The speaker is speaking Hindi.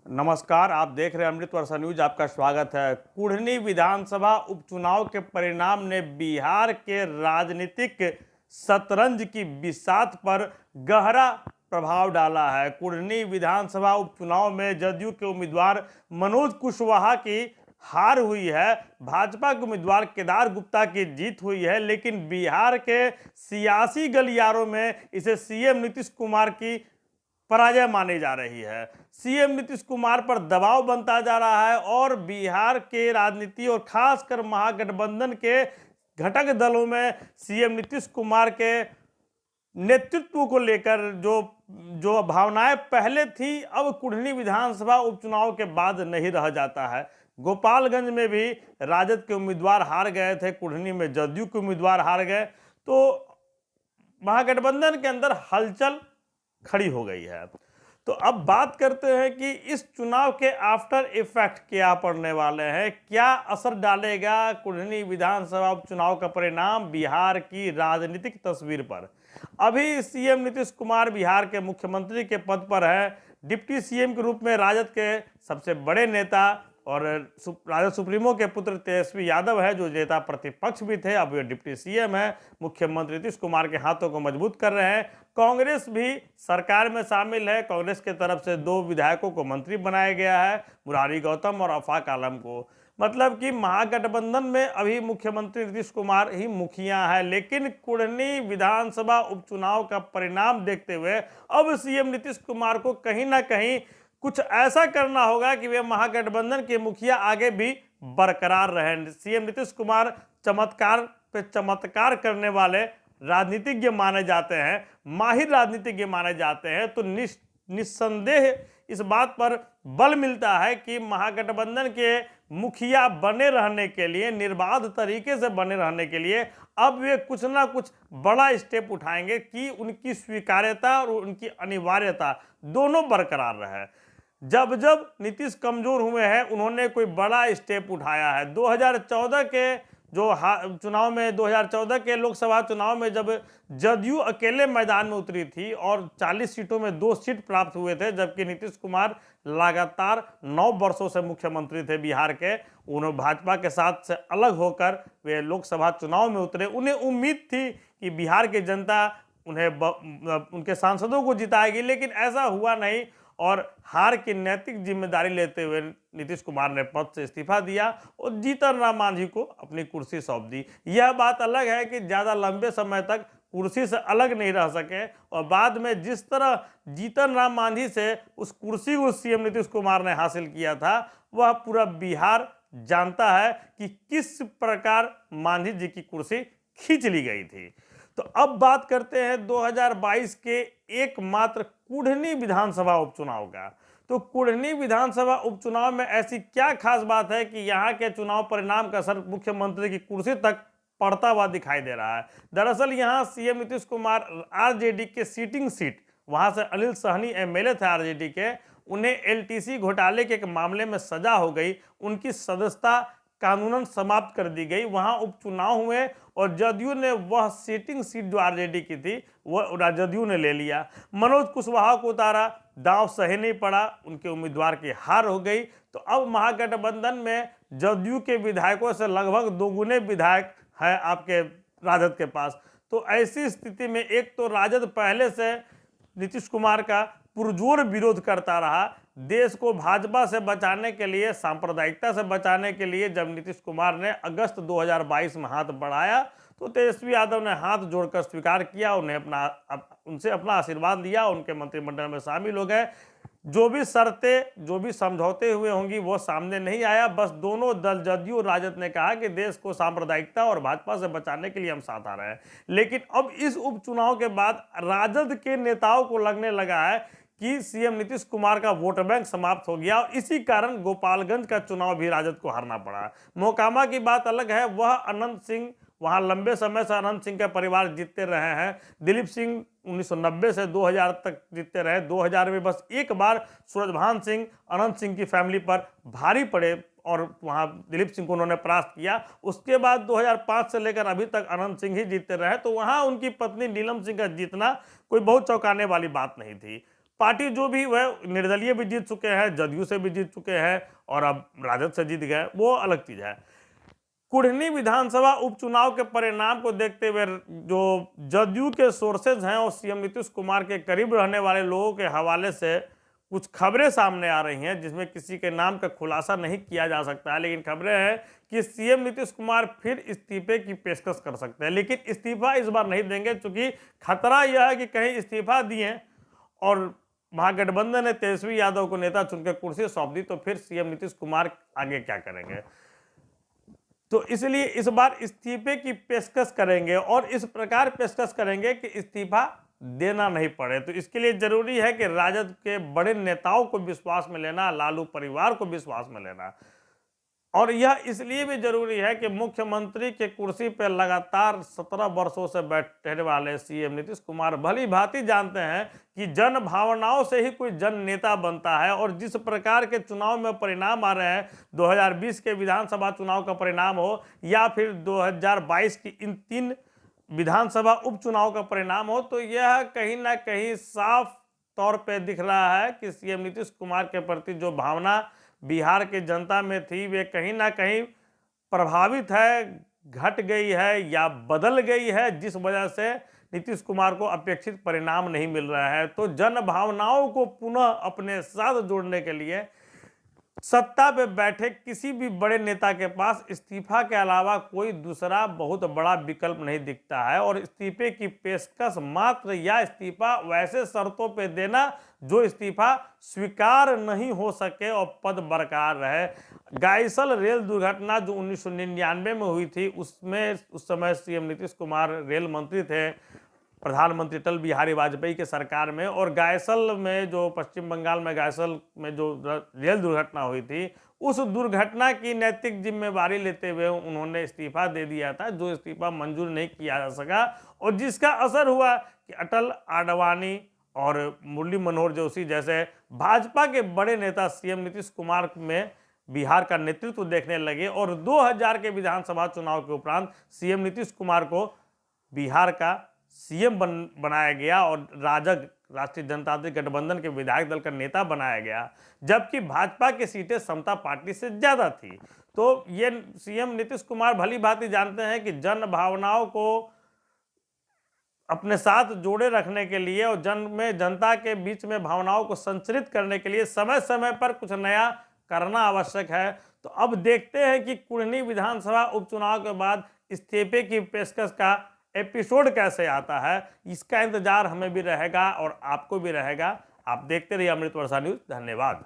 नमस्कार, आप देख रहे हैं अमृत वर्षा न्यूज। आपका स्वागत है। कुढ़नी विधानसभा उपचुनाव के परिणाम ने बिहार के राजनीतिक शतरंज की बिसात पर गहरा प्रभाव डाला है। कुढ़नी विधानसभा उपचुनाव में जदयू के उम्मीदवार मनोज कुशवाहा की हार हुई है, भाजपा के उम्मीदवार केदार गुप्ता की जीत हुई है, लेकिन बिहार के सियासी गलियारों में इसे सीएम नीतीश कुमार की पराजय मानी जा रही है। सीएम नीतीश कुमार पर दबाव बनता जा रहा है और बिहार के राजनीति और खासकर महागठबंधन के घटक दलों में सीएम नीतीश कुमार के नेतृत्व को लेकर जो भावनाएं पहले थी, अब कुढ़नी विधानसभा उपचुनाव के बाद नहीं रह जाता है। गोपालगंज में भी राजद के उम्मीदवार हार गए थे, कुढ़नी में जदयू के उम्मीदवार हार गए, तो महागठबंधन के अंदर हलचल खड़ी हो गई है। तो अब बात करते हैं कि इस चुनाव के आफ्टर इफेक्ट क्या पड़ने वाले हैं, क्या असर डालेगा कुढ़नी विधानसभा उपचुनाव का परिणाम बिहार की राजनीतिक तस्वीर पर। अभी सीएम नीतीश कुमार बिहार के मुख्यमंत्री के पद पर है। डिप्टी सीएम के रूप में राजद के सबसे बड़े नेता और राजद सुप्रीमो के पुत्र तेजस्वी यादव है, जो नेता प्रतिपक्ष भी थे, अब वे डिप्टी सीएम है। मुख्यमंत्री नीतीश कुमार के हाथों को मजबूत कर रहे हैं। कांग्रेस भी सरकार में शामिल है। कांग्रेस के तरफ से 2 विधायकों को मंत्री बनाया गया है, मुरारी गौतम और आफाक आलम को। मतलब कि महागठबंधन में अभी मुख्यमंत्री नीतीश कुमार ही मुखिया है, लेकिन कुढ़नी विधानसभा उपचुनाव का परिणाम देखते हुए अब सीएम नीतीश कुमार को कहीं ना कहीं कुछ ऐसा करना होगा कि वे महागठबंधन के मुखिया आगे भी बरकरार रहें। सीएम नीतीश कुमार चमत्कार पे चमत्कार करने वाले राजनीतिज्ञ माने जाते हैं, माहिर राजनीतिज्ञ माने जाते हैं, तो निस्संदेह इस बात पर बल मिलता है कि महागठबंधन के मुखिया बने रहने के लिए, निर्बाध तरीके से बने रहने के लिए अब वे कुछ ना कुछ बड़ा स्टेप उठाएंगे कि उनकी स्वीकार्यता और उनकी अनिवार्यता दोनों बरकरार रहे। जब जब नीतीश कमजोर हुए हैं, उन्होंने कोई बड़ा स्टेप उठाया है। 2014 के चुनाव में 2014 के लोकसभा चुनाव में जब जदयू अकेले मैदान में उतरी थी और 40 सीटों में 2 सीट प्राप्त हुए थे, जबकि नीतीश कुमार लगातार 9 वर्षों से मुख्यमंत्री थे बिहार के, उन्होंने भाजपा के साथ से अलग होकर वे लोकसभा चुनाव में उतरे। उन्हें उम्मीद थी कि बिहार की जनता उन्हें उनके सांसदों को जिताएगी, लेकिन ऐसा हुआ नहीं और हार की नैतिक जिम्मेदारी लेते हुए नीतीश कुमार ने पद से इस्तीफा दिया और जीतन राम मांझी को अपनी कुर्सी सौंप दी। यह बात अलग है कि ज़्यादा लंबे समय तक कुर्सी से अलग नहीं रह सके और बाद में जिस तरह जीतन राम मांझी से उस कुर्सी को सीएम नीतीश कुमार ने हासिल किया था, वह पूरा बिहार जानता है कि किस प्रकार मांझी जी की कुर्सी खींच ली गई थी। तो अब बात करते हैं 2022 के एकमात्र कुढ़नी विधानसभा उपचुनाव का। तो कुढ़नी विधानसभा उपचुनाव में ऐसी क्या खास बात है कि यहां के चुनाव परिणाम का असर मुख्यमंत्री की कुर्सी तक पड़ता हुआ दिखाई दे रहा है। दरअसल यहां सीएम नीतीश कुमार आरजेडी के सीटिंग सीट, वहां से अनिल सहनी एमएलए थे आरजेडी के, उन्हें एलटीसी घोटाले के एक मामले में सजा हो गई, उनकी सदस्यता कानूनन समाप्त कर दी गई। वहां उपचुनाव हुए और जदयू ने वह सीटिंग सीट जो आरजेडी की थी वह जदयू ने ले लिया। मनोज कुशवाहा को उतारा, दांव सही नहीं पड़ा, उनके उम्मीदवार की हार हो गई। तो अब महागठबंधन में जदयू के विधायकों से लगभग 2 गुने विधायक है आपके राजद के पास। तो ऐसी स्थिति में एक तो राजद पहले से नीतीश कुमार का पुरजोर विरोध करता रहा। देश को भाजपा से बचाने के लिए, सांप्रदायिकता से बचाने के लिए जब नीतीश कुमार ने अगस्त 2022 में हाथ बढ़ाया तो तेजस्वी यादव ने हाथ जोड़कर स्वीकार किया, उनसे अपना आशीर्वाद लिया, उनके मंत्रिमंडल में शामिल हो गए। जो भी शर्तें, जो भी समझौते हुए होंगी वो सामने नहीं आया। बस दोनों दल जदयू और राजद ने कहा कि देश को सांप्रदायिकता और भाजपा से बचाने के लिए हम साथ आ रहे हैं। लेकिन अब इस उपचुनाव के बाद राजद के नेताओं को लगने लगा है कि सीएम नीतीश कुमार का वोट बैंक समाप्त हो गया और इसी कारण गोपालगंज का चुनाव भी राजद को हारना पड़ा। मोकामा की बात अलग है, वह अनंत सिंह, वहां लंबे समय से अनंत सिंह का परिवार जीतते रहे हैं। दिलीप सिंह 1990 से 2000 तक जीतते रहे। 2000 में बस एक बार सूरजभान सिंह अनंत सिंह की फैमिली पर भारी पड़े और वहां दिलीप सिंह को उन्होंने परास्त किया। उसके बाद 2005 से लेकर अभी तक अनंत सिंह ही जीतते रहे, तो वहां उनकी पत्नी नीलम सिंह का जीतना कोई बहुत चौंकाने वाली बात नहीं थी। पार्टी जो भी वह निर्दलीय भी जीत चुके हैं, जदयू से भी जीत चुके हैं और अब राजद से जीत गए, वो अलग चीज है। कुढ़नी विधानसभा उपचुनाव के परिणाम को देखते हुए जो जदयू के सोर्सेज हैं और सीएम नीतीश कुमार के करीब रहने वाले लोगों के हवाले से कुछ खबरें सामने आ रही हैं, जिसमें किसी के नाम का खुलासा नहीं किया जा सकता है, लेकिन खबरें हैं कि सीएम नीतीश कुमार फिर इस्तीफे की पेशकश कर सकते हैं, लेकिन इस्तीफा इस बार नहीं देंगे, क्योंकि खतरा यह है कि कहीं इस्तीफा दिए और महागठबंधन ने तेजस्वी यादव को नेता चुनकर कुर्सी सौंप दी तो फिर सीएम नीतीश कुमार आगे क्या करेंगे। तो इसलिए इस बार इस्तीफे की पेशकश करेंगे और इस प्रकार पेशकश करेंगे कि इस्तीफा देना नहीं पड़े। तो इसके लिए जरूरी है कि राजद के बड़े नेताओं को विश्वास में लेना, लालू परिवार को विश्वास में लेना, और यह इसलिए भी जरूरी है कि मुख्यमंत्री के कुर्सी पर लगातार 17 वर्षों से बैठने वाले सीएम नीतीश कुमार भली भांति जानते हैं कि जन भावनाओं से ही कोई जन नेता बनता है। और जिस प्रकार के चुनाव में परिणाम आ रहे हैं, 2020 के विधानसभा चुनाव का परिणाम हो या फिर 2022 की इन 3 विधानसभा उपचुनाव का परिणाम हो, तो यह कहीं ना कहीं साफ तौर पे दिख रहा है कि सीएम नीतीश कुमार के प्रति जो भावना बिहार की जनता में थी, वे कहीं ना कहीं प्रभावित है, घट गई है या बदल गई है, जिस वजह से नीतीश कुमार को अपेक्षित परिणाम नहीं मिल रहा है। तो जन भावनाओं को पुनः अपने साथ जोड़ने के लिए सत्ता पे बैठे किसी भी बड़े नेता के पास इस्तीफा के अलावा कोई दूसरा बहुत बड़ा विकल्प नहीं दिखता है, और इस्तीफे की पेशकश मात्र या इस्तीफा वैसे शर्तों पे देना जो इस्तीफा स्वीकार नहीं हो सके और पद बरकरार रहे। गाइसल रेल दुर्घटना जो 1999 में हुई थी, उसमें उस समय सीएम नीतीश कुमार रेल मंत्री थे प्रधानमंत्री अटल बिहारी वाजपेयी के सरकार में, और गायसल में जो पश्चिम बंगाल में गायसल में जो रेल दुर्घटना हुई थी, उस दुर्घटना की नैतिक जिम्मेवारी लेते हुए उन्होंने इस्तीफा दे दिया था, जो इस्तीफा मंजूर नहीं किया जा सका, और जिसका असर हुआ कि अटल, आडवाणी और मुरली मनोहर जोशी जैसे भाजपा के बड़े नेता सीएम नीतीश कुमार में बिहार का नेतृत्व देखने लगे, और 2000 के विधानसभा चुनाव के उपरांत सीएम नीतीश कुमार को बिहार का सीएम बनाया गया और राजग, राष्ट्रीय जनतांत्रिक गठबंधन के विधायक दल का नेता बनाया गया, जबकि भाजपा की सीटें समता पार्टी से ज्यादा थी। तो ये सीएम नीतीश कुमार भली भांति जानते हैं कि जन भावनाओं को अपने साथ जोड़े रखने के लिए और जनता के बीच में भावनाओं को संचरित करने के लिए समय समय पर कुछ नया करना आवश्यक है। तो अब देखते हैं कि कुढ़नी विधानसभा उपचुनाव के बाद इस्तीफे की पेशकश का एपिसोड कैसे आता है, इसका इंतजार हमें भी रहेगा और आपको भी रहेगा। आप देखते रहिए अमृत वर्षा न्यूज। धन्यवाद।